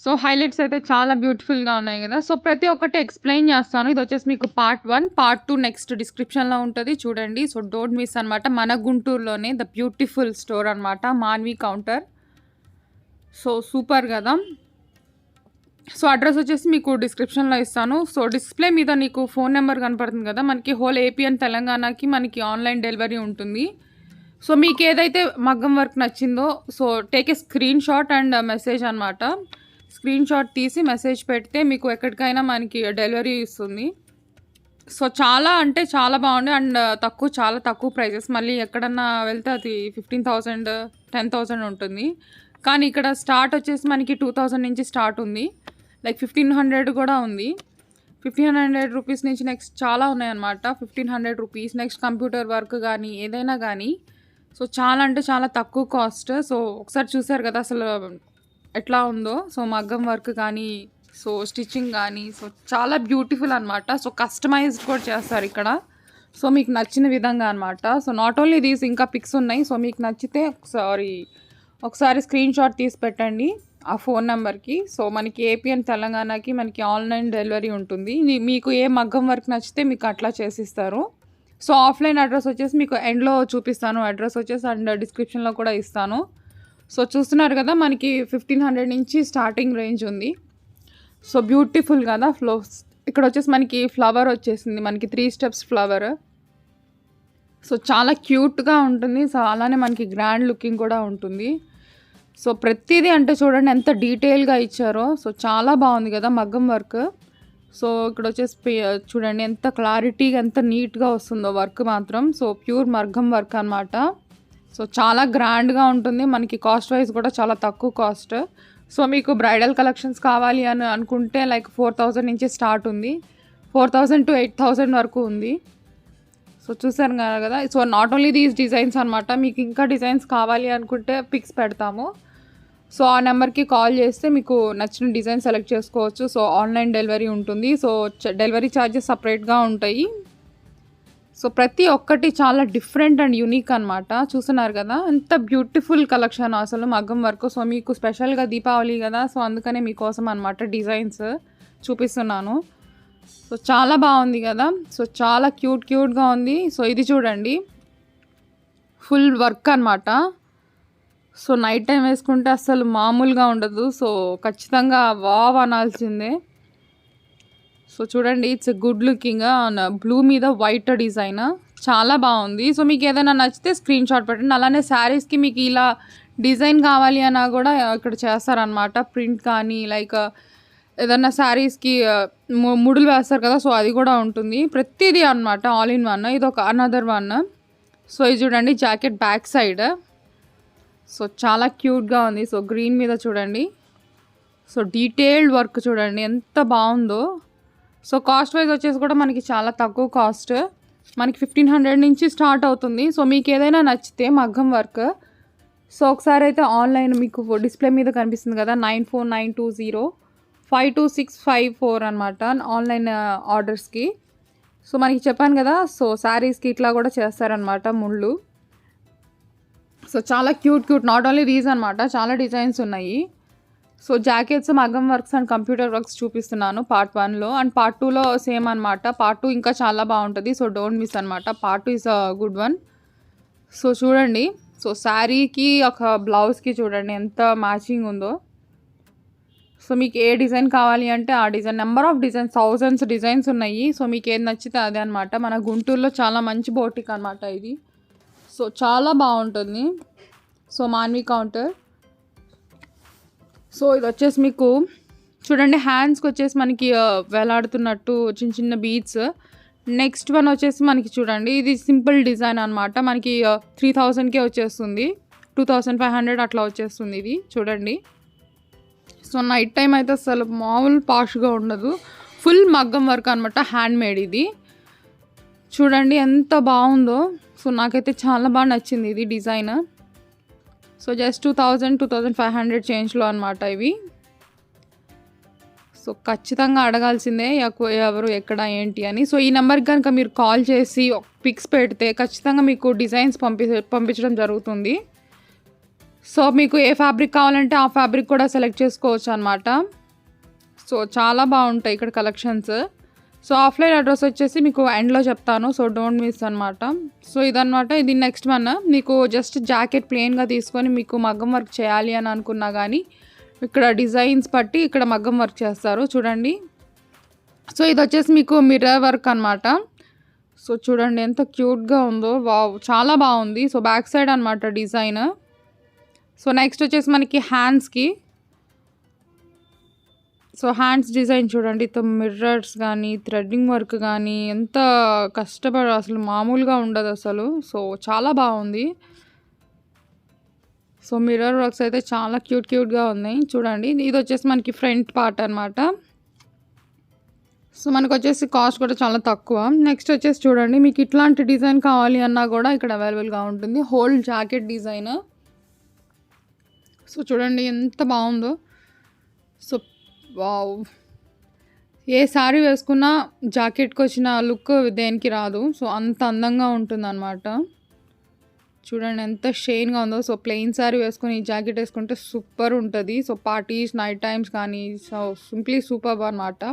So, highlights అయితే చాలా బ్యూటిఫుల్‌గా ఉన్నాయి గదా! సో, ప్రతి ఒక్కటి ఎక్స్‌ప్లెయిన్ చేస్తాను. ఇదొచ్చేసి మీకు పార్ట్ 1, పార్ట్ 2 నెక్స్ట్ డిస్క్రిప్షన్‌లో ఉంటది చూడండి. సో, డోంట్ మిస్ అనమాట. మన గుంటూరులోనే ద బ్యూటిఫుల్ స్టోర్ అనమాట. మాన్వి కౌంటర్. సో, సూపర్ గదా! సో, అడ్రస్ వచ్చేసి మీకు డిస్క్రిప్షన్‌లో ఇస్తాను. సో, డిస్‌ప్లే మీద నీకు ఫోన్ నంబర్ కనపడుతుంది గదా! మనకి హోల్ ఏపీ అండ్ తెలంగాణకి మనకి ఆన్‌లైన్ డెలివరీ ఉంటుంది. సో, మీకేదైతే మగ్గం వర్క్ నచ్చిందో so, take a screen shot and message అనమాట. స్క్రీన్ షాట్ తీసి మెసేజ్ పెడితే మీకు ఎక్కడికైనా మనకి డెలివరీ ఇస్తుంది. సో, చాలా అంటే చాలా బాగుంది అండ్ చాలా తక్కువ ప్రైజెస్. మళ్ళీ ఎక్కడన్నా వెళ్తే అది 15,000, 10,000 ఉంటుంది. కానీ ఇక్కడ స్టార్ట్ వచ్చేసి మనకి 2,000 నుంచి స్టార్ట్ ఉంది. లైక్ 1,500 కూడా ఉంది. 1,500 రూపీస్ నుంచి నెక్స్ట్ చాలా ఉన్నాయన్నమాట. 1,500 రూపీస్ నెక్స్ట్ కంప్యూటర్ వర్క్ కానీ ఏదైనా కానీ సో, చాలా అంటే చాలా తక్కువ కాస్ట్. సో, ఒకసారి చూసారు కదా అసలు ఎట్లా ఉందో. సో, మగ్గం వర్క్ కానీ సో, స్టిచ్చింగ్ కానీ సో, చాలా బ్యూటిఫుల్ అనమాట. సో, కస్టమైజ్డ్ కూడా చేస్తారు ఇక్కడ. సో, మీకు నచ్చిన విధంగా అనమాట. సో, నాట్ ఓన్లీ దీస్ ఇంకా పిక్స్ ఉన్నాయి. సో, మీకు నచ్చితే ఒకసారి స్క్రీన్ షాట్ తీసి పెట్టండి ఆ ఫోన్ నెంబర్కి. సో, మనకి ఏపీ అండ్ తెలంగాణకి మనకి ఆన్లైన్ డెలివరీ ఉంటుంది. మీకు ఏ మగ్గం వర్క్ నచ్చితే మీకు అట్లా చేసిస్తారు. సో, ఆఫ్లైన్ అడ్రస్ వచ్చేసి మీకు ఎండ్లో చూపిస్తాను. అడ్రస్ వచ్చేసి అండ్ డిస్క్రిప్షన్లో కూడా ఇస్తాను. సో, చూస్తున్నారు కదా మనకి 1,500 నుంచి స్టార్టింగ్ రేంజ్ ఉంది. సో, బ్యూటిఫుల్ కదా ఇక్కడ వచ్చేసి మనకి ఫ్లవర్ వచ్చేసింది. మనకి 3 స్టెప్స్ ఫ్లవర్. సో, చాలా క్యూట్గా ఉంటుంది. సో, అలానే మనకి గ్రాండ్ లుకింగ్ కూడా ఉంటుంది. సో, ప్రతిదీ అంటే చూడండి ఎంత డీటెయిల్గా ఇచ్చారో. సో, చాలా బాగుంది కదా మగ్గం వర్క్. సో, ఇక్కడ వచ్చేసి చూడండి ఎంత క్లారిటీగా ఎంత నీట్గా వస్తుందో వర్క్ మాత్రం. సో, ప్యూర్ మగ్గం వర్క్ అనమాట. సో, చాలా గ్రాండ్గా ఉంటుంది. మనకి కాస్ట్ వైజ్ కూడా చాలా తక్కువ కాస్ట్. సో, మీకు బ్రైడల్ కలెక్షన్స్ కావాలి అని అనుకుంటే లైక్ 4,000 నుంచి స్టార్ట్ ఉంది. 4,000 to 8,000 వరకు ఉంది. సో, చూసారు కదా. So, not only these designs అనమాట. మీకు ఇంకా డిజైన్స్ కావాలి అనుకుంటే పిక్స్ పెడతాము. సో, ఆ నెంబర్కి కాల్ చేస్తే మీకు నచ్చిన డిజైన్ సెలెక్ట్ చేసుకోవచ్చు. సో, ఆన్లైన్ డెలివరీ ఉంటుంది. సో, డెలివరీ ఛార్జెస్ సపరేట్గా ఉంటాయి. సో, ప్రతి ఒక్కటి చాలా డిఫరెంట్ అండ్ యూనిక్ అనమాట. చూస్తున్నారు కదా ఎంత బ్యూటిఫుల్ కలెక్షన్ అసలు మగ్గం వర్క్. సో, మీకు స్పెషల్గా దీపావళి కదా. సో, అందుకనే మీకోసం అనమాట డిజైన్స్ చూపిస్తున్నాను. సో, చాలా బాగుంది కదా. సో, చాలా క్యూట్గా ఉంది. సో, ఇది చూడండి ఫుల్ వర్క్ అనమాట. సో, నైట్ టైం వేసుకుంటే అసలు మామూలుగా ఉండదు. సో, ఖచ్చితంగా వావ్ అనాల్సిందే. సో, చూడండి ఇట్స్ గుడ్ లుకింగ్ బ్లూ మీద వైట్ డిజైన్ చాలా బాగుంది. సో, మీకు ఏదైనా నచ్చితే స్క్రీన్ షాట్ పెట్టండి. అలానే శారీస్కి మీకు ఇలా డిజైన్ కావాలి అన్నా కూడా ఇక్కడ చేస్తారనమాట. ప్రింట్ కానీ లైక్ ఏదన్నా శారీస్కి ముడులు వేస్తారు కదా. సో, అది కూడా ఉంటుంది. ప్రతిదీ అనమాట ఆల్ ఇన్ వన్. ఇది ఒక అనదర్ వన్. సో, ఇది చూడండి జాకెట్ బ్యాక్ సైడ్. సో, చాలా క్యూట్గా ఉంది. సో, గ్రీన్ మీద చూడండి. సో, డీటెయిల్డ్ వర్క్ చూడండి ఎంత బాగుందో. సో, కాస్ట్ వైజ్ వచ్చేసి కూడా మనకి చాలా తక్కువ కాస్ట్. మనకి 1,500 నుంచి స్టార్ట్ అవుతుంది. సో, మీకు ఏదైనా నచ్చితే మగ్గం వర్క్ సో, ఒకసారి అయితే ఆన్లైన్ మీకు డిస్ప్లే మీద కనిపిస్తుంది కదా 9492052654 అనమాట ఆన్లైన్ ఆర్డర్స్కి. సో, మనకి చెప్పాను కదా. సో, శారీస్కి ఇట్లా కూడా చేస్తారనమాట ముళ్ళు. సో, చాలా క్యూట్ నాట్ ఓన్లీ దీస్ అనమాట చాలా డిజైన్స్ ఉన్నాయి. సో, జాకెట్స్ మగ్గం వర్క్స్ అండ్ కంప్యూటర్ వర్క్స్ చూపిస్తున్నాను పార్ట్ 1లో. అండ్ పార్ట్ 2లో సేమ్ అనమాట. పార్ట్ 2 ఇంకా చాలా బాగుంటుంది. సో, డోంట్ మిస్ అనమాట. Part 2 is a good one. So, చూడండి. సో, శారీకి ఒక బ్లౌజ్కి చూడండి ఎంత మ్యాచింగ్ ఉందో. సో మీకు ఏ డిజైన్ కావాలి అంటే ఆ design, number of designs, thousands designs ఉన్నాయి. సో మీకు ఏది నచ్చితే అదే అనమాట. మన గుంటూరులో చాలా మంచి బోటిక్ అనమాట ఇది. సో చాలా బాగుంటుంది. So Manvi counter. సో ఇది వచ్చేసి మీకు చూడండి, హ్యాండ్స్కి వచ్చేసి మనకి వేలాడుతున్నట్టు చిన్న చిన్న బీడ్స్. నెక్స్ట్ వన్ వచ్చేసి మనకి చూడండి, ఇది సింపుల్ డిజైన్ అనమాట. మనకి 3000కే వచ్చేస్తుంది, 2500 అట్లా వచ్చేస్తుంది ఇది చూడండి. సో నైట్ టైం అయితే అసలు మామూలు పాష్గా ఉండదు. ఫుల్ మగ్గం వర్క్ అనమాట, హ్యాండ్ మేడ్ ఇది. చూడండి ఎంత బాగుందో. సో నాకైతే చాలా బాగా నచ్చింది ఇది డిజైన్. సో జస్ట్ 2500 చేంజ్లో అనమాట ఇవి. సో ఖచ్చితంగా అడగాల్సిందే ఎవరు ఎక్కడ ఏంటి అని. సో ఈ నెంబర్కి కనుక మీరు కాల్ చేసి పిక్స్ పెడితే ఖచ్చితంగా మీకు డిజైన్స్ పంపించడం జరుగుతుంది. సో మీకు ఏ ఫ్యాబ్రిక్ కావాలంటే ఆ ఫ్యాబ్రిక్ కూడా సెలెక్ట్ చేసుకోవచ్చు అనమాట. సో చాలా బాగుంటాయి ఇక్కడ కలెక్షన్స్. సో ఆఫ్లైన్ అడ్రస్ వచ్చేసి మీకు ఎండ్లో చెప్తాను, సో డోంట్ మిస్ అనమాట. సో ఇదనమాట. ఇది నెక్స్ట్ వన్. మీకు జస్ట్ జాకెట్ ప్లెయిన్గా తీసుకొని మీకు మగ్గం వర్క్ చేయాలి అని అనుకున్నా కానీ ఇక్కడ డిజైన్స్ బట్టి ఇక్కడ మగ్గం వర్క్ చేస్తారు చూడండి. సో ఇది వచ్చేసి మీకు మిర్రర్ వర్క్ అనమాట. సో చూడండి ఎంత క్యూట్గా ఉందో, వావ్ చాలా బాగుంది. సో బ్యాక్ సైడ్ అనమాట డిజైన్. సో నెక్స్ట్ వచ్చేసి మనకి హ్యాండ్స్కి. సో హ్యాండ్స్ డిజైన్ చూడండి, మిర్రర్స్ కానీ థ్రెడ్డింగ్ వర్క్ కానీ ఎంత కష్టపడ, అసలు మామూలుగా ఉండదు అసలు. సో చాలా బాగుంది. సో మిర్రర్ వర్క్స్ అయితే చాలా క్యూట్గా ఉన్నాయి చూడండి. ఇది వచ్చేసి మనకి ఫ్రంట్ పార్ట్ అనమాట. సో మనకు వచ్చేసి కాస్ట్ కూడా చాలా తక్కువ. నెక్స్ట్ వచ్చేసి చూడండి, మీకు ఇట్లాంటి డిజైన్ కావాలి అన్నా కూడా ఇక్కడ అవైలబుల్గా ఉంటుంది. Whole jacket design. సో చూడండి ఎంత బాగుందో. సో వావ్, ఏ శారీ వేసుకున్నా జాకెట్కి వచ్చిన లుక్ దేనికి రాదు. సో అంత అందంగా ఉంటుంది అనమాట. చూడండి ఎంత షైన్గా ఉందో. సో ప్లెయిన్ శారీ వేసుకొని ఈ జాకెట్ వేసుకుంటే సూపర్ ఉంటుంది. సో పార్టీస్, నైట్ టైమ్స్ కానీ సో సింప్లీ సూపర్ అనమాట.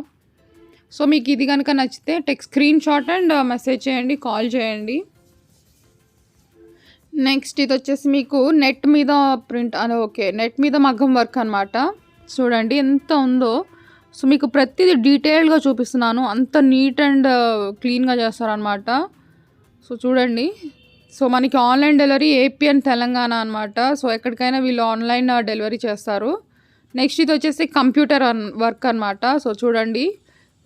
సో మీకు ఇది కనుక నచ్చితే స్క్రీన్ షాట్ అండ్ మెసేజ్ చేయండి, కాల్ చేయండి. నెక్స్ట్ ఇది వచ్చేసి మీకు నెట్ మీద ప్రింట్ అని, ఓకే నెట్ మీద మగ్గం వర్క్ అనమాట. చూడండి ఎంత ఉందో. సో మీకు ప్రతిదీ డీటెయిల్గా చూపిస్తున్నాను, అంత నీట్ అండ్ క్లీన్గా చేస్తారనమాట. సో చూడండి. సో మనకి online delivery AP and Telangana అనమాట. సో ఎక్కడికైనా వీళ్ళు ఆన్లైన్ డెలివరీ చేస్తారు. నెక్స్ట్ ఇది వచ్చేసి కంప్యూటర్ వర్క్ అనమాట. సో చూడండి.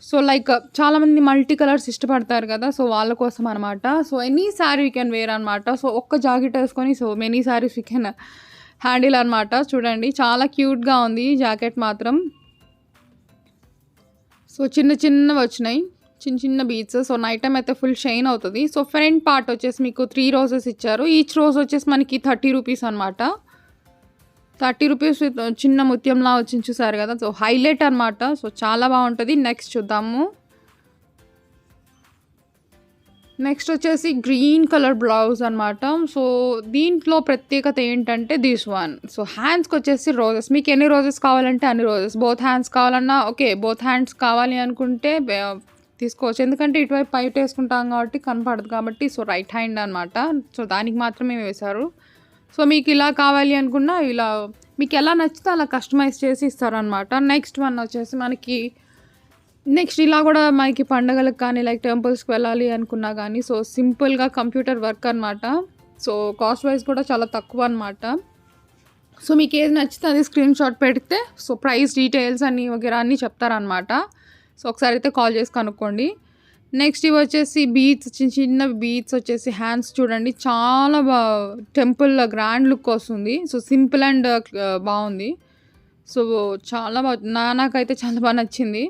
సో లైక్ చాలామంది మల్టీ కలర్స్ ఇష్టపడతారు కదా, సో వాళ్ళ కోసం అనమాట. So any sari we can wear అనమాట. సో ఒక్క జాకెట్ వేసుకొని so many saris we can handle అనమాట. చూడండి చాలా క్యూట్గా ఉంది జాకెట్ మాత్రం. సో చిన్నవి వచ్చినాయి, చిన్న బీడ్స్. సో నైట్ టైం అయితే ఫుల్ షైన్ అవుతుంది. సో ఫ్రంట్ పార్ట్ వచ్చేసి మీకు 3 రోజెస్ ఇచ్చారు. ఈచ్ రోజ్ వచ్చేసి మనకి 30 రూపీస్ అనమాట. 30 రూపీస్ చిన్న ముత్యంలా వచ్చి చూసారు కదా. సో హైలైట్ అనమాట. సో చాలా బాగుంటుంది. నెక్స్ట్ చూద్దాము. నెక్స్ట్ వచ్చేసి గ్రీన్ కలర్ బ్లౌజ్ అనమాట. సో దీంట్లో ప్రత్యేకత ఏంటంటే దిస్ వన్. సో హ్యాండ్స్కి వచ్చేసి రోజెస్, మీకు ఎన్ని రోజెస్ కావాలంటే అన్ని రోజెస్. బోత్ హ్యాండ్స్ కావాలన్నా ఓకే, బోత్ హ్యాండ్స్ కావాలి అనుకుంటే తీసుకోవచ్చు. ఎందుకంటే ఇటువైపు పైట వేసుకుంటాం కాబట్టి కనపడదు కాబట్టి. సో రైట్ హ్యాండ్ అనమాట. సో దానికి మాత్రమే వేశారు. సో మీకు ఇలా కావాలి అనుకున్నా ఇలా మీకు ఎలా నచ్చితే అలా కస్టమైజ్ చేసి ఇస్తారనమాట. నెక్స్ట్ వన్ వచ్చేసి మనకి నెక్స్ట్ ఇలా కూడా మనకి పండగలకు కానీ లైక్ టెంపుల్స్కి వెళ్ళాలి అనుకున్నా కానీ సో సింపుల్గా కంప్యూటర్ వర్క్ అనమాట. సో కాస్ట్ వైజ్ కూడా చాలా తక్కువ అనమాట. సో మీకు ఏది నచ్చితే అది స్క్రీన్ షాట్ పెడితే సో ప్రైస్ డీటెయిల్స్ అన్నీ వగేరా అన్నీ చెప్తారనమాట. సో ఒకసారి అయితే కాల్ చేసి కనుక్కోండి. నెక్స్ట్ ఇవి వచ్చేసి బీడ్స్, చిన్న బీడ్స్ వచ్చేసి హ్యాండ్స్ చూడండి చాలా టెంపుల్ గ్రాండ్ లుక్ వస్తుంది. సో సింపుల్ అండ్ బాగుంది. సో చాలా నాకైతే చాలా బాగా నచ్చింది.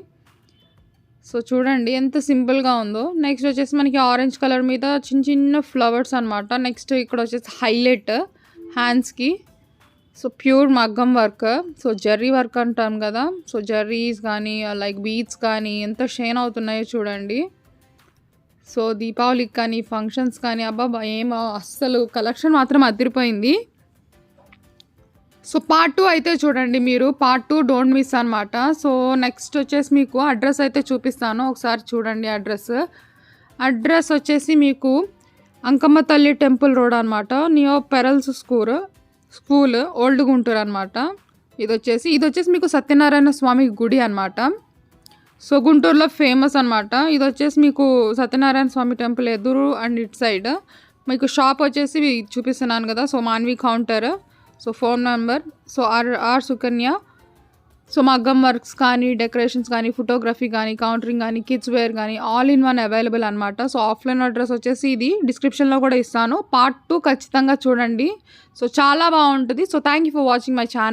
సో చూడండి ఎంత సింపుల్గా ఉందో. నెక్స్ట్ వచ్చేసి మనకి ఆరెంజ్ కలర్ మీద చిన్న ఫ్లవర్స్ అనమాట. నెక్స్ట్ ఇక్కడ వచ్చేసి హైలైట్ హ్యాండ్స్కి. సో ప్యూర్ మగ్గం వర్క్. సో జర్రీ వర్క్ అంటాం కదా. సో జర్రీస్ కానీ లైక్ బీడ్స్ కానీ ఎంత షైన్ అవుతున్నాయో చూడండి. సో దీపావళికి కానీ ఫంక్షన్స్ కానీ అబ్బా ఏమో అస్సలు కలెక్షన్ మాత్రం అదిరిపోయింది. సో పార్ట్ 2 అయితే చూడండి మీరు, పార్ట్ 2 డోంట్ మిస్ అనమాట. సో నెక్స్ట్ వచ్చేసి మీకు అడ్రస్ అయితే చూపిస్తాను, ఒకసారి చూడండి. అడ్రస్ వచ్చేసి మీకు అంకమ్మ తల్లి టెంపుల్ రోడ్ అనమాట, neo pearls school old Guntur అనమాట. ఇదొచ్చేసి మీకు సత్యనారాయణ స్వామి గుడి అనమాట. సో గుంటూరులో ఫేమస్ అనమాట. ఇదొచ్చేసి మీకు సత్యనారాయణ స్వామి టెంపుల్ ఎదురు అండ్ ఇటు సైడ్ మీకు షాప్ వచ్చేసి చూపిస్తున్నాను కదా. So Manvi counter, so phone number, so or Sukanya. So మగ్గం వర్క్స్ కానీ, డెకరేషన్స్ కానీ, ఫోటోగ్రఫీ కానీ, కౌంటరింగ్ కానీ, కిడ్స్ వేర్ కానీ ఆల్ ఇన్ వన్ అవైలబుల్ అనమాట. సో ఆఫ్లైన్ అడ్రస్ వచ్చేసి ఇది డిస్క్రిప్షన్లో కూడా ఇస్తాను. పార్ట్ 2 ఖచ్చితంగా చూడండి. సో చాలా బాగుంటుంది. So thank you for watching my channel.